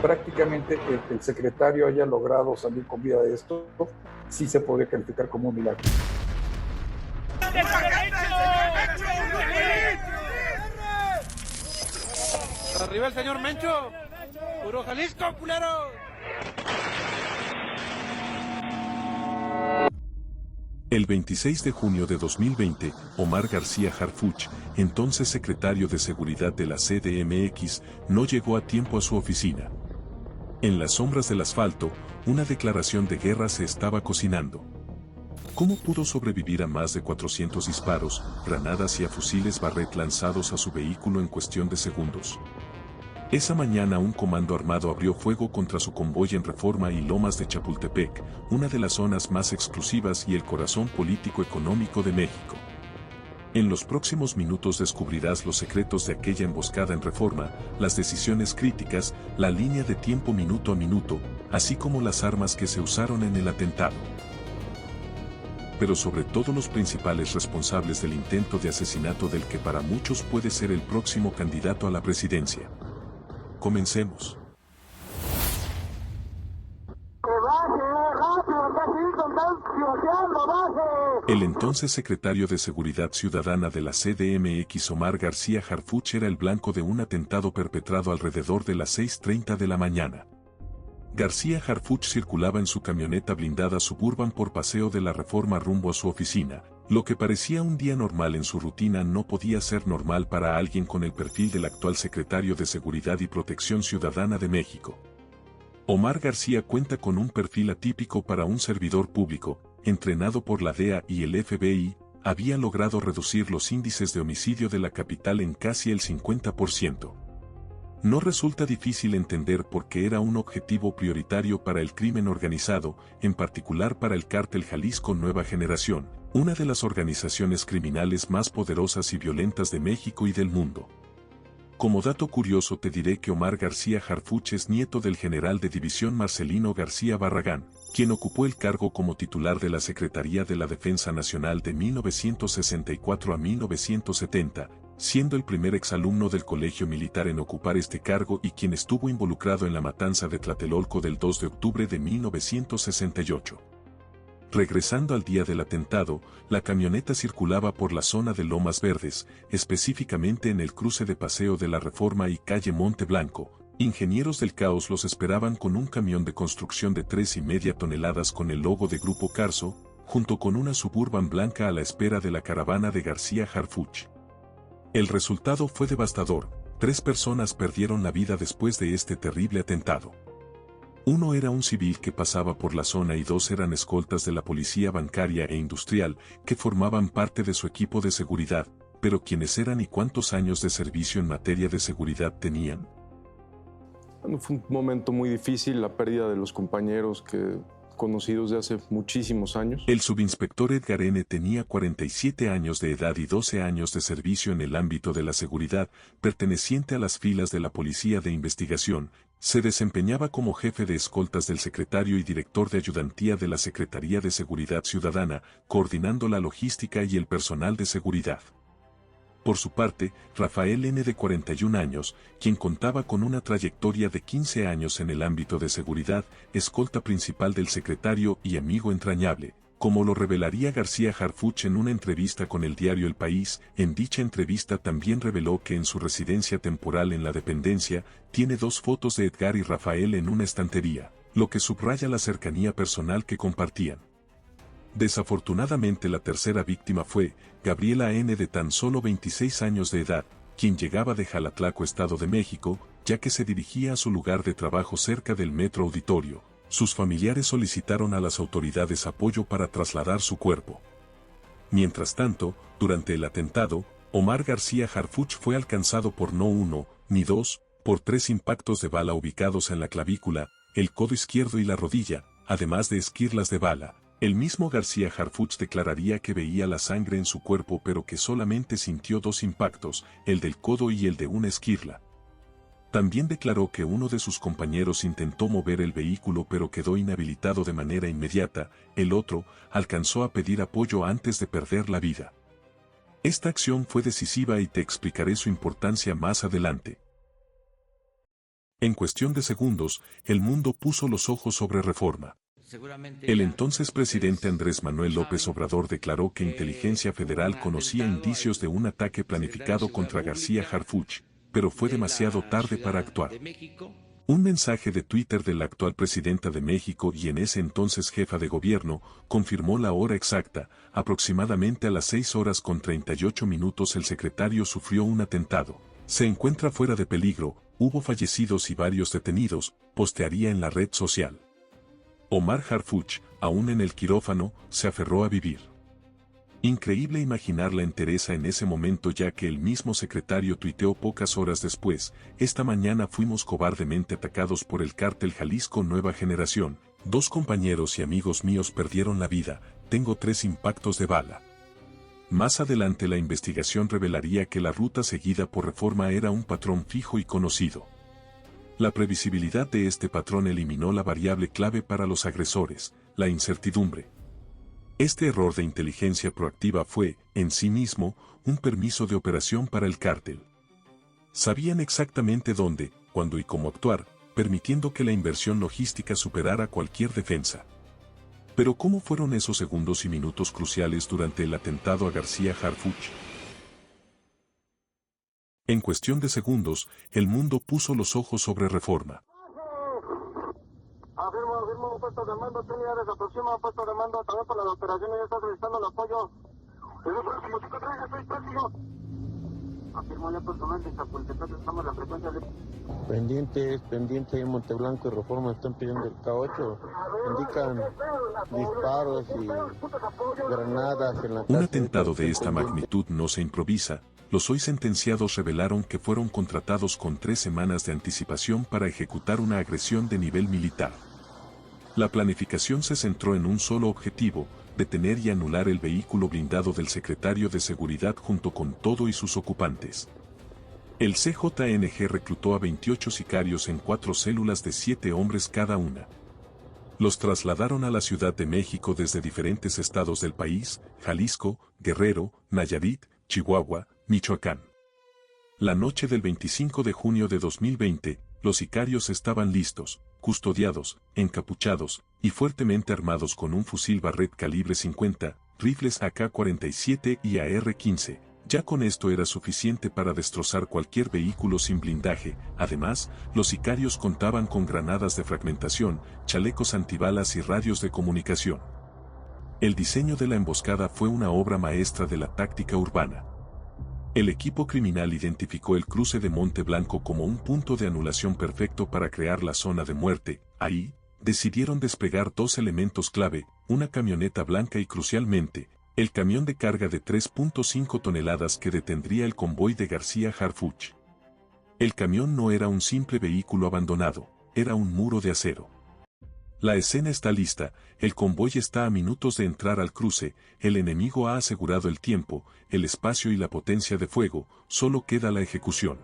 prácticamente el secretario haya logrado salir con vida de esto, sí se podría calificar como un milagro. Arriba el señor Mencho. Puro Jalisco, culero. El 26 de junio de 2020, Omar García Harfuch, entonces secretario de Seguridad de la CDMX, no llegó a tiempo a su oficina. En las sombras del asfalto, una declaración de guerra se estaba cocinando. ¿Cómo pudo sobrevivir a más de 400 disparos, granadas y a fusiles Barrett lanzados a su vehículo en cuestión de segundos? Esa mañana un comando armado abrió fuego contra su convoy en Reforma y Lomas de Chapultepec, una de las zonas más exclusivas y el corazón político-económico de México. En los próximos minutos descubrirás los secretos de aquella emboscada en Reforma, las decisiones críticas, la línea de tiempo minuto a minuto, así como las armas que se usaron en el atentado. Pero sobre todo los principales responsables del intento de asesinato del que para muchos puede ser el próximo candidato a la presidencia. Comencemos. El entonces secretario de Seguridad Ciudadana de la CDMX, Omar García Harfuch, era el blanco de un atentado perpetrado alrededor de las 6:30 de la mañana. García Harfuch circulaba en su camioneta blindada Suburban por Paseo de la Reforma rumbo a su oficina. Lo que parecía un día normal en su rutina no podía ser normal para alguien con el perfil del actual secretario de Seguridad y Protección Ciudadana de México. Omar García cuenta con un perfil atípico para un servidor público, entrenado por la DEA y el FBI, había logrado reducir los índices de homicidio de la capital en casi el 50%. No resulta difícil entender por qué era un objetivo prioritario para el crimen organizado, en particular para el Cártel Jalisco Nueva Generación, una de las organizaciones criminales más poderosas y violentas de México y del mundo. Como dato curioso te diré que Omar García Harfuch es nieto del general de división Marcelino García Barragán, quien ocupó el cargo como titular de la Secretaría de la Defensa Nacional de 1964 a 1970, siendo el primer exalumno del colegio militar en ocupar este cargo y quien estuvo involucrado en la matanza de Tlatelolco del 2 de octubre de 1968. Regresando al día del atentado, la camioneta circulaba por la zona de Lomas Verdes, específicamente en el cruce de Paseo de la Reforma y calle Monte Blanco. Ingenieros del Caos los esperaban con un camión de construcción de 3,5 toneladas con el logo de Grupo Carso, junto con una Suburban blanca a la espera de la caravana de García Harfuch. El resultado fue devastador, 3 personas perdieron la vida después de este terrible atentado. Uno era un civil que pasaba por la zona y 2 eran escoltas de la policía bancaria e industrial que formaban parte de su equipo de seguridad, pero ¿quiénes eran y cuántos años de servicio en materia de seguridad tenían? Bueno, fue un momento muy difícil, la pérdida de los compañeros conocidos de hace muchísimos años. El subinspector Edgar N. tenía 47 años de edad y 12 años de servicio en el ámbito de la seguridad, perteneciente a las filas de la Policía de Investigación. Se desempeñaba como jefe de escoltas del secretario y director de ayudantía de la Secretaría de Seguridad Ciudadana, coordinando la logística y el personal de seguridad. Por su parte, Rafael N. de 41 años, quien contaba con una trayectoria de 15 años en el ámbito de seguridad, escolta principal del secretario y amigo entrañable, como lo revelaría García Harfuch en una entrevista con el diario El País. En dicha entrevista también reveló que en su residencia temporal en la dependencia, tiene 2 fotos de Edgar y Rafael en una estantería, lo que subraya la cercanía personal que compartían. Desafortunadamente la tercera víctima fue Gabriela N. de tan solo 26 años de edad, quien llegaba de Jalatlaco, Estado de México, ya que se dirigía a su lugar de trabajo cerca del Metro Auditorio. Sus familiares solicitaron a las autoridades apoyo para trasladar su cuerpo. Mientras tanto, durante el atentado, Omar García Harfuch fue alcanzado por no 1, ni 2, por 3 impactos de bala ubicados en la clavícula, el codo izquierdo y la rodilla, además de esquirlas de bala. El mismo García Harfuch declararía que veía la sangre en su cuerpo pero que solamente sintió 2 impactos, el del codo y el de una esquirla. También declaró que uno de sus compañeros intentó mover el vehículo pero quedó inhabilitado de manera inmediata, el otro alcanzó a pedir apoyo antes de perder la vida. Esta acción fue decisiva y te explicaré su importancia más adelante. En cuestión de segundos, el mundo puso los ojos sobre Reforma. El entonces presidente Andrés Manuel López Obrador declaró que Inteligencia Federal conocía indicios de un ataque planificado contra García Harfuch, pero fue demasiado tarde para actuar. Un mensaje de Twitter de la actual presidenta de México y en ese entonces jefa de gobierno confirmó la hora exacta. Aproximadamente a las 6:38 el secretario sufrió un atentado. Se encuentra fuera de peligro, hubo fallecidos y varios detenidos, postearía en la red social. Omar Harfuch, aún en el quirófano, se aferró a vivir. Increíble imaginar la entereza en ese momento, ya que el mismo secretario tuiteó pocas horas después: esta mañana fuimos cobardemente atacados por el cártel Jalisco Nueva Generación, 2 compañeros y amigos míos perdieron la vida, tengo 3 impactos de bala. Más adelante la investigación revelaría que la ruta seguida por Reforma era un patrón fijo y conocido. La previsibilidad de este patrón eliminó la variable clave para los agresores, la incertidumbre. Este error de inteligencia proactiva fue, en sí mismo, un permiso de operación para el cártel. Sabían exactamente dónde, cuándo y cómo actuar, permitiendo que la inversión logística superara cualquier defensa. Pero ¿cómo fueron esos segundos y minutos cruciales durante el atentado a García Harfuch? En cuestión de segundos, el mundo puso los ojos sobre Reforma. Afirmo, puesto de mando, unidades de aproxima, puesto de mando, también por las operaciones, ya está solicitando el apoyo. El próximo, 5-3, 6-3, afirmo ya personalmente, Chapultepec, estamos en la frecuencia de... Pendiente, Monteblanco y Reforma están pidiendo el K8, indican disparos y granadas en la casa. Un atentado de esta magnitud no se improvisa. Los hoy sentenciados revelaron que fueron contratados con 3 semanas de anticipación para ejecutar una agresión de nivel militar. La planificación se centró en un solo objetivo: detener y anular el vehículo blindado del secretario de Seguridad junto con todo y sus ocupantes. El CJNG reclutó a 28 sicarios en 4 células de 7 hombres cada una. Los trasladaron a la Ciudad de México desde diferentes estados del país: Jalisco, Guerrero, Nayarit, Chihuahua, Michoacán. La noche del 25 de junio de 2020, los sicarios estaban listos, custodiados, encapuchados y fuertemente armados con un fusil Barrett calibre 50, rifles AK-47 y AR-15. Ya con esto era suficiente para destrozar cualquier vehículo sin blindaje. Además, los sicarios contaban con granadas de fragmentación, chalecos antibalas y radios de comunicación. El diseño de la emboscada fue una obra maestra de la táctica urbana. El equipo criminal identificó el cruce de Monte Blanco como un punto de anulación perfecto para crear la zona de muerte. Ahí, decidieron desplegar 2 elementos clave: una camioneta blanca y, crucialmente, el camión de carga de 3.5 toneladas que detendría el convoy de García Harfuch. El camión no era un simple vehículo abandonado, era un muro de acero. La escena está lista, el convoy está a minutos de entrar al cruce, el enemigo ha asegurado el tiempo, el espacio y la potencia de fuego, solo queda la ejecución.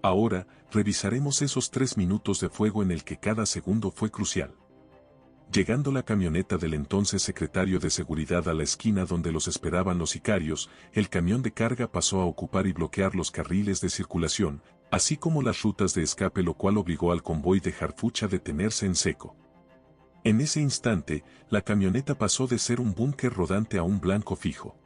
Ahora, revisaremos esos 3 minutos de fuego en el que cada segundo fue crucial. Llegando la camioneta del entonces secretario de Seguridad a la esquina donde los esperaban los sicarios, el camión de carga pasó a ocupar y bloquear los carriles de circulación, así como las rutas de escape, lo cual obligó al convoy de Harfuch a detenerse en seco. En ese instante, la camioneta pasó de ser un búnker rodante a un blanco fijo.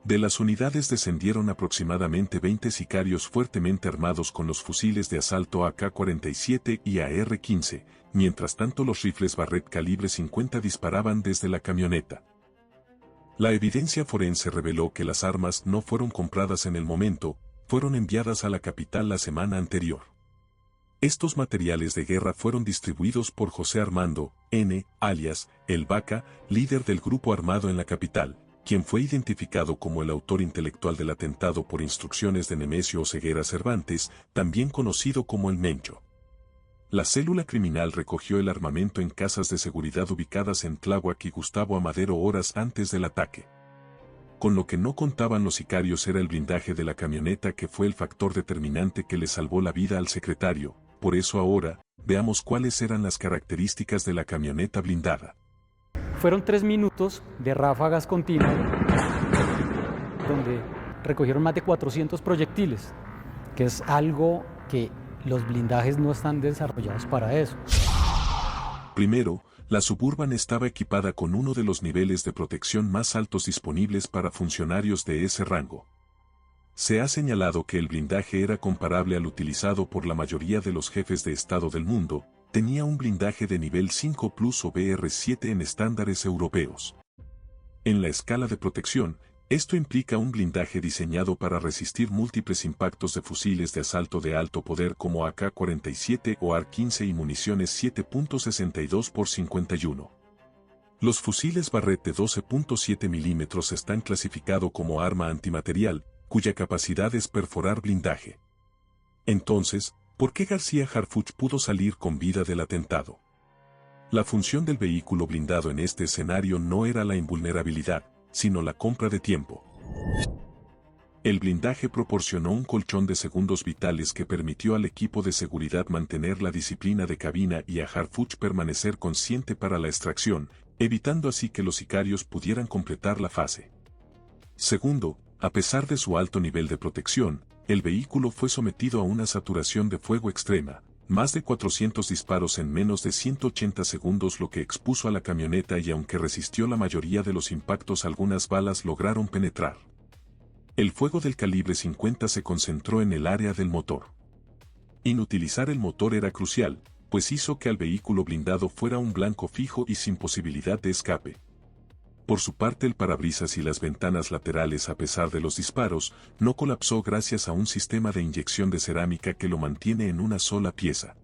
De las unidades descendieron aproximadamente 20 sicarios fuertemente armados con los fusiles de asalto AK-47 y AR-15, mientras tanto los rifles Barrett calibre 50 disparaban desde la camioneta. La evidencia forense reveló que las armas no fueron compradas en el momento, fueron enviadas a la capital la semana anterior. Estos materiales de guerra fueron distribuidos por José Armando N., alias El Vaca, líder del grupo armado en la capital, quien fue identificado como el autor intelectual del atentado por instrucciones de Nemesio Oseguera Cervantes, también conocido como el Mencho. La célula criminal recogió el armamento en casas de seguridad ubicadas en Tláhuac y Gustavo Amadero horas antes del ataque. Con lo que no contaban los sicarios era el blindaje de la camioneta, que fue el factor determinante que le salvó la vida al secretario. Por eso ahora, veamos cuáles eran las características de la camioneta blindada. Fueron 3 minutos de ráfagas continuas, donde recogieron más de 400 proyectiles, que es algo que los blindajes no están desarrollados para eso. Primero, la Suburban estaba equipada con uno de los niveles de protección más altos disponibles para funcionarios de ese rango. Se ha señalado que el blindaje era comparable al utilizado por la mayoría de los jefes de Estado del mundo, tenía un blindaje de nivel 5 Plus o BR7 en estándares europeos. En la escala de protección, esto implica un blindaje diseñado para resistir múltiples impactos de fusiles de asalto de alto poder como AK-47 o AR-15 y municiones 7.62 x 51. Los fusiles Barrett de 12.7 mm están clasificados como arma antimaterial, cuya capacidad es perforar blindaje. Entonces, ¿por qué García Harfuch pudo salir con vida del atentado? La función del vehículo blindado en este escenario no era la invulnerabilidad, sino la compra de tiempo. El blindaje proporcionó un colchón de segundos vitales que permitió al equipo de seguridad mantener la disciplina de cabina y a Harfuch permanecer consciente para la extracción, evitando así que los sicarios pudieran completar la fase. Segundo, a pesar de su alto nivel de protección, el vehículo fue sometido a una saturación de fuego extrema, más de 400 disparos en menos de 180 segundos, lo que expuso a la camioneta, y aunque resistió la mayoría de los impactos, algunas balas lograron penetrar. El fuego del calibre 50 se concentró en el área del motor. Inutilizar el motor era crucial, pues hizo que el vehículo blindado fuera un blanco fijo y sin posibilidad de escape. Por su parte, el parabrisas y las ventanas laterales, a pesar de los disparos, no colapsó gracias a un sistema de inyección de cerámica que lo mantiene en una sola pieza.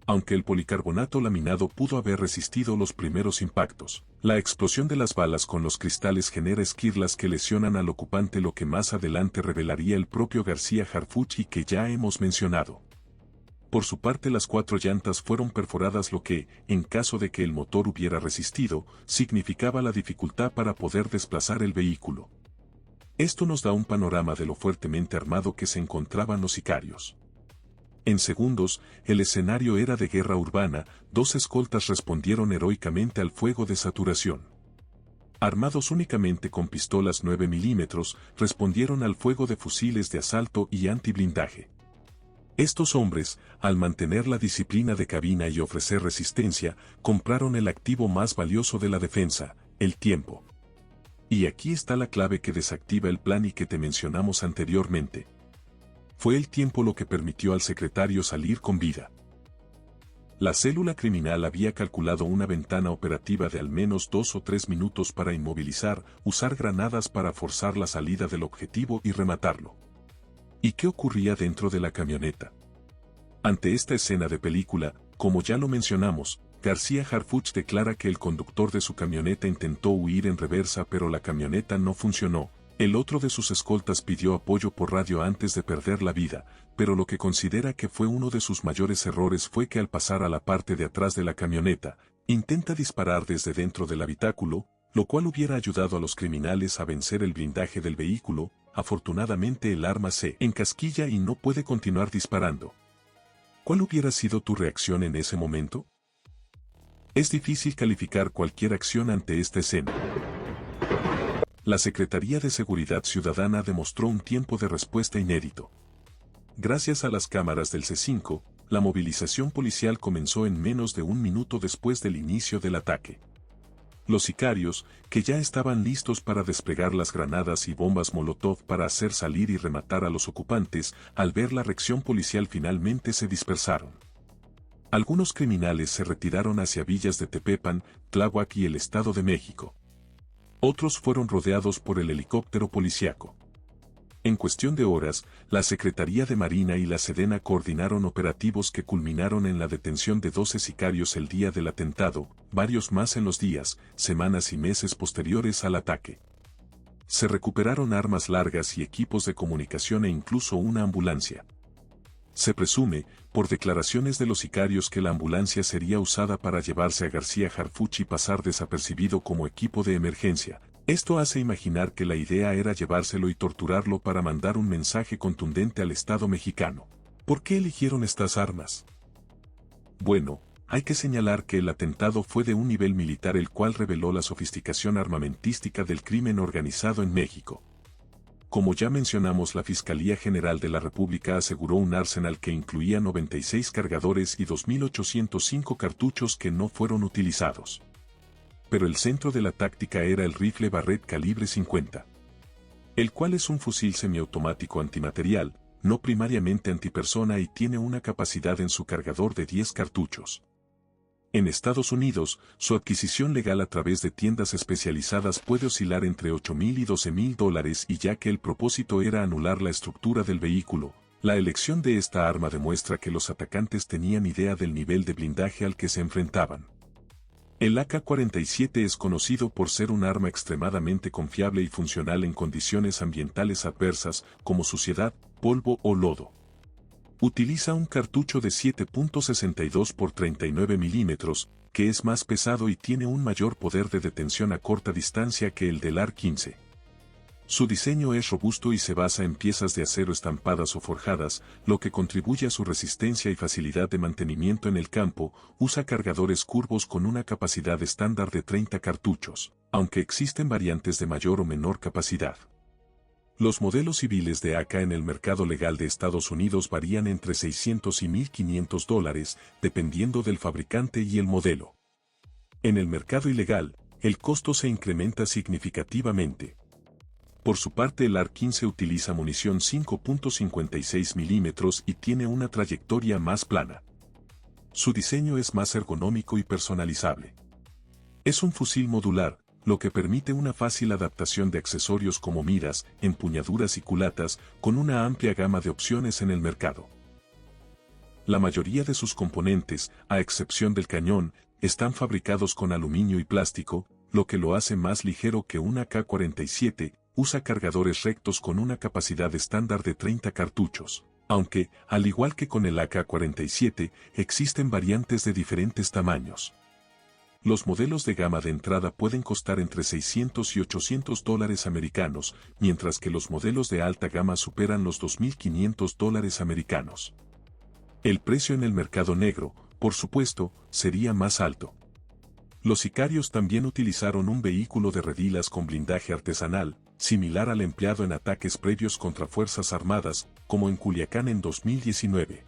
Aunque el policarbonato laminado pudo haber resistido los primeros impactos, la explosión de las balas con los cristales genera esquirlas que lesionan al ocupante, lo que más adelante revelaría el propio García Harfuch y que ya hemos mencionado. Por su parte, las 4 llantas fueron perforadas, lo que, en caso de que el motor hubiera resistido, significaba la dificultad para poder desplazar el vehículo. Esto nos da un panorama de lo fuertemente armado que se encontraban los sicarios. En segundos, el escenario era de guerra urbana. 2 escoltas respondieron heroicamente al fuego de saturación. Armados únicamente con pistolas 9 mm, respondieron al fuego de fusiles de asalto y antiblindaje. Estos hombres, al mantener la disciplina de cabina y ofrecer resistencia, compraron el activo más valioso de la defensa, el tiempo. Y aquí está la clave que desactiva el plan y que te mencionamos anteriormente. Fue el tiempo lo que permitió al secretario salir con vida. La célula criminal había calculado una ventana operativa de al menos 2 o 3 minutos para inmovilizar, usar granadas para forzar la salida del objetivo y rematarlo. ¿Y qué ocurría dentro de la camioneta? Ante esta escena de película, como ya lo mencionamos, García Harfuch declara que el conductor de su camioneta intentó huir en reversa, pero la camioneta no funcionó. El otro de sus escoltas pidió apoyo por radio antes de perder la vida, pero lo que considera que fue uno de sus mayores errores fue que al pasar a la parte de atrás de la camioneta, intenta disparar desde dentro del habitáculo, lo cual hubiera ayudado a los criminales a vencer el blindaje del vehículo. Afortunadamente el arma se encasquilla y no puede continuar disparando. ¿Cuál hubiera sido tu reacción en ese momento? Es difícil calificar cualquier acción ante esta escena. La Secretaría de Seguridad Ciudadana demostró un tiempo de respuesta inédito. Gracias a las cámaras del C5, la movilización policial comenzó en menos de 1 minuto después del inicio del ataque. Los sicarios, que ya estaban listos para desplegar las granadas y bombas Molotov para hacer salir y rematar a los ocupantes, al ver la reacción policial finalmente se dispersaron. Algunos criminales se retiraron hacia Villas de Tepepan, Tláhuac y el Estado de México. Otros fueron rodeados por el helicóptero policíaco. En cuestión de horas, la Secretaría de Marina y la Sedena coordinaron operativos que culminaron en la detención de 12 sicarios el día del atentado, varios más en los días, semanas y meses posteriores al ataque. Se recuperaron armas largas y equipos de comunicación e incluso una ambulancia. Se presume, por declaraciones de los sicarios, que la ambulancia sería usada para llevarse a García Harfuch y pasar desapercibido como equipo de emergencia. Esto hace imaginar que la idea era llevárselo y torturarlo para mandar un mensaje contundente al Estado mexicano. ¿Por qué eligieron estas armas? Bueno, hay que señalar que el atentado fue de un nivel militar, el cual reveló la sofisticación armamentística del crimen organizado en México. Como ya mencionamos, la Fiscalía General de la República aseguró un arsenal que incluía 96 cargadores y 2.805 cartuchos que no fueron utilizados. Pero el centro de la táctica era el rifle Barrett calibre 50, el cual es un fusil semiautomático antimaterial, no primariamente antipersona, y tiene una capacidad en su cargador de 10 cartuchos. En Estados Unidos, su adquisición legal a través de tiendas especializadas puede oscilar entre $8,000 y $12,000, y ya que el propósito era anular la estructura del vehículo, la elección de esta arma demuestra que los atacantes tenían idea del nivel de blindaje al que se enfrentaban. El AK-47 es conocido por ser un arma extremadamente confiable y funcional en condiciones ambientales adversas como suciedad, polvo o lodo. Utiliza un cartucho de 7.62 x 39 milímetros, que es más pesado y tiene un mayor poder de detención a corta distancia que el del AR-15. Su diseño es robusto y se basa en piezas de acero estampadas o forjadas, lo que contribuye a su resistencia y facilidad de mantenimiento en el campo. Usa cargadores curvos con una capacidad estándar de 30 cartuchos, aunque existen variantes de mayor o menor capacidad. Los modelos civiles de AK en el mercado legal de Estados Unidos varían entre $600 y $1,500, dependiendo del fabricante y el modelo. En el mercado ilegal, el costo se incrementa significativamente. Por su parte, el AR-15 utiliza munición 5.56 milímetros y tiene una trayectoria más plana. Su diseño es más ergonómico y personalizable. Es un fusil modular, lo que permite una fácil adaptación de accesorios como miras, empuñaduras y culatas, con una amplia gama de opciones en el mercado. La mayoría de sus componentes, a excepción del cañón, están fabricados con aluminio y plástico, lo que lo hace más ligero que un AK-47. Usa cargadores rectos con una capacidad estándar de 30 cartuchos, aunque, al igual que con el AK-47, existen variantes de diferentes tamaños. Los modelos de gama de entrada pueden costar entre $600 y $800 americanos, mientras que los modelos de alta gama superan los $2,500 americanos. El precio en el mercado negro, por supuesto, sería más alto. Los sicarios también utilizaron un vehículo de redilas con blindaje artesanal, similar al empleado en ataques previos contra Fuerzas Armadas, como en Culiacán en 2019.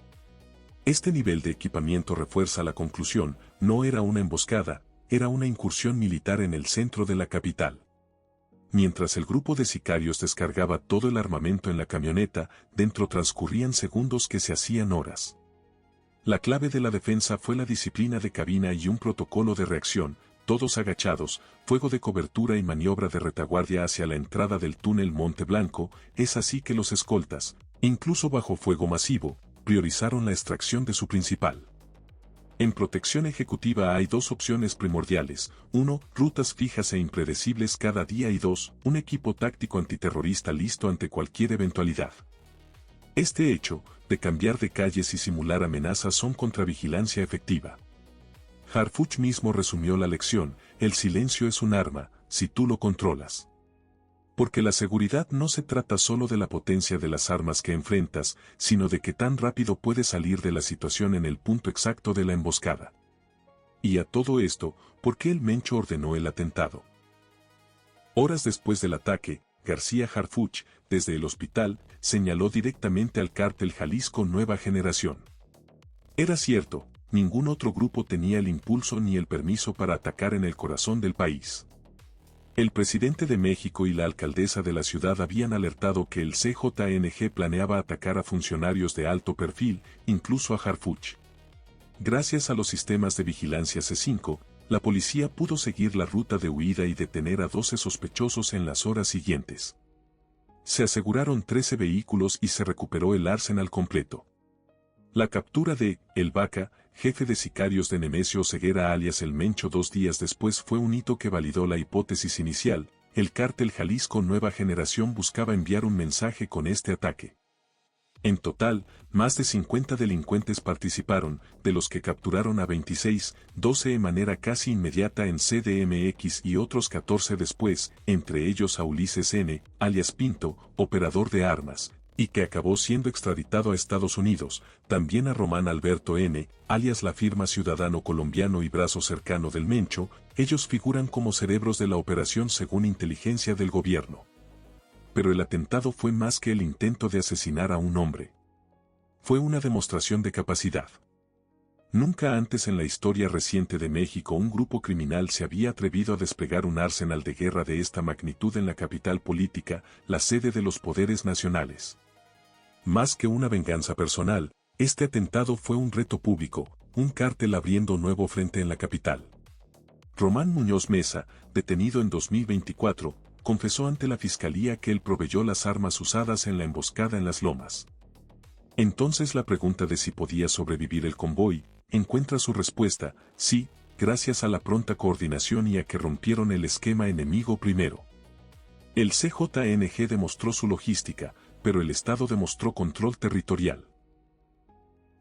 Este nivel de equipamiento refuerza la conclusión: no era una emboscada, era una incursión militar en el centro de la capital. Mientras el grupo de sicarios descargaba todo el armamento en la camioneta, dentro transcurrían segundos que se hacían horas. La clave de la defensa fue la disciplina de cabina y un protocolo de reacción, todos agachados, fuego de cobertura y maniobra de retaguardia hacia la entrada del túnel Monte Blanco. Es así que los escoltas, incluso bajo fuego masivo, priorizaron la extracción de su principal. En protección ejecutiva hay dos opciones primordiales: 1, rutas fijas e impredecibles cada día, y 2, un equipo táctico antiterrorista listo ante cualquier eventualidad. Este hecho, de cambiar de calles y simular amenazas, son contravigilancia efectiva. Harfuch mismo resumió la lección: el silencio es un arma, si tú lo controlas. Porque la seguridad no se trata solo de la potencia de las armas que enfrentas, sino de qué tan rápido puedes salir de la situación en el punto exacto de la emboscada. Y a todo esto, ¿por qué el Mencho ordenó el atentado? Horas después del ataque, García Harfuch, desde el hospital, señaló directamente al cártel Jalisco Nueva Generación. Era cierto, ningún otro grupo tenía el impulso ni el permiso para atacar en el corazón del país. El presidente de México y la alcaldesa de la ciudad habían alertado que el CJNG planeaba atacar a funcionarios de alto perfil, incluso a Harfuch. Gracias a los sistemas de vigilancia C5, la policía pudo seguir la ruta de huida y detener a 12 sospechosos en las horas siguientes. Se aseguraron 13 vehículos y se recuperó el arsenal completo. La captura de El Vaca, jefe de sicarios de Nemesio Ceguera alias El Mencho 2 días después, fue un hito que validó la hipótesis inicial: el cártel Jalisco Nueva Generación buscaba enviar un mensaje con este ataque. En total, más de 50 delincuentes participaron, de los que capturaron a 26, 12 de manera casi inmediata en CDMX y otros 14 después, entre ellos a Ulises N., alias Pinto, operador de armas, y que acabó siendo extraditado a Estados Unidos, también a Román Alberto N., alias La Firma, ciudadano colombiano y brazo cercano del Mencho. Ellos figuran como cerebros de la operación según inteligencia del gobierno. pero el atentado fue más que el intento de asesinar a un hombre. Fue una demostración de capacidad. Nunca antes en la historia reciente de México un grupo criminal se había atrevido a desplegar un arsenal de guerra de esta magnitud en la capital política, la sede de los poderes nacionales. Más que una venganza personal, este atentado fue un reto público, un cártel abriendo nuevo frente en la capital. Román Muñoz Mesa, detenido en 2024, confesó ante la fiscalía que él proveyó las armas usadas en la emboscada en las Lomas. Entonces la pregunta de si podía sobrevivir el convoy, encuentra su respuesta: sí, gracias a la pronta coordinación y a que rompieron el esquema enemigo primero. El CJNG demostró su logística, pero el Estado demostró control territorial.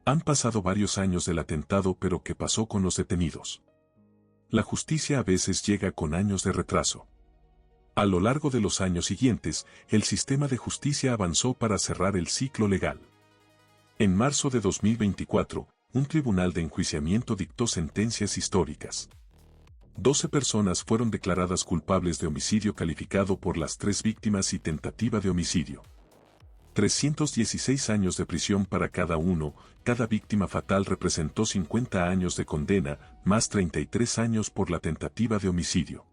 Han pasado varios años del atentado, pero ¿qué pasó con los detenidos? La justicia a veces llega con años de retraso. A lo largo de los años siguientes, el sistema de justicia avanzó para cerrar el ciclo legal. En marzo de 2024, un tribunal de enjuiciamiento dictó sentencias históricas. 12 personas fueron declaradas culpables de homicidio calificado por las 3 víctimas y tentativa de homicidio. 316 años de prisión para cada uno, cada víctima fatal representó 50 años de condena, más 33 años por la tentativa de homicidio.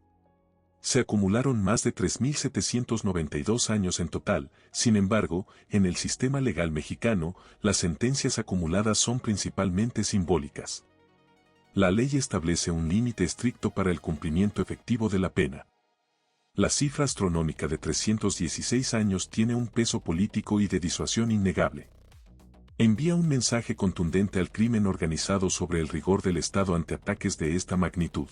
Se acumularon más de 3.792 años en total. Sin embargo, en el sistema legal mexicano, las sentencias acumuladas son principalmente simbólicas. La ley establece un límite estricto para el cumplimiento efectivo de la pena. La cifra astronómica de 316 años tiene un peso político y de disuasión innegable. Envía un mensaje contundente al crimen organizado sobre el rigor del Estado ante ataques de esta magnitud.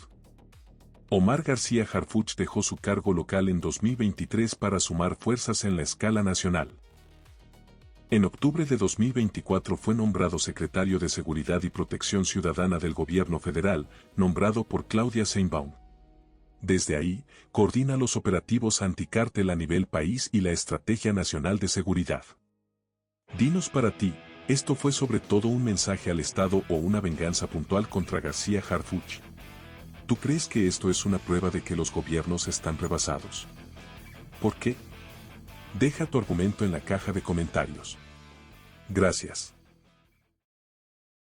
Omar García Harfuch dejó su cargo local en 2023 para sumar fuerzas en la escala nacional. En octubre de 2024 fue nombrado secretario de Seguridad y Protección Ciudadana del Gobierno Federal, nombrado por Claudia Sheinbaum. Desde ahí, coordina los operativos anticártel a nivel país y la Estrategia Nacional de Seguridad. Dinos para ti, ¿esto fue sobre todo un mensaje al Estado o una venganza puntual contra García Harfuch? ¿Tú crees que esto es una prueba de que los gobiernos están rebasados? ¿Por qué? Deja tu argumento en la caja de comentarios. Gracias.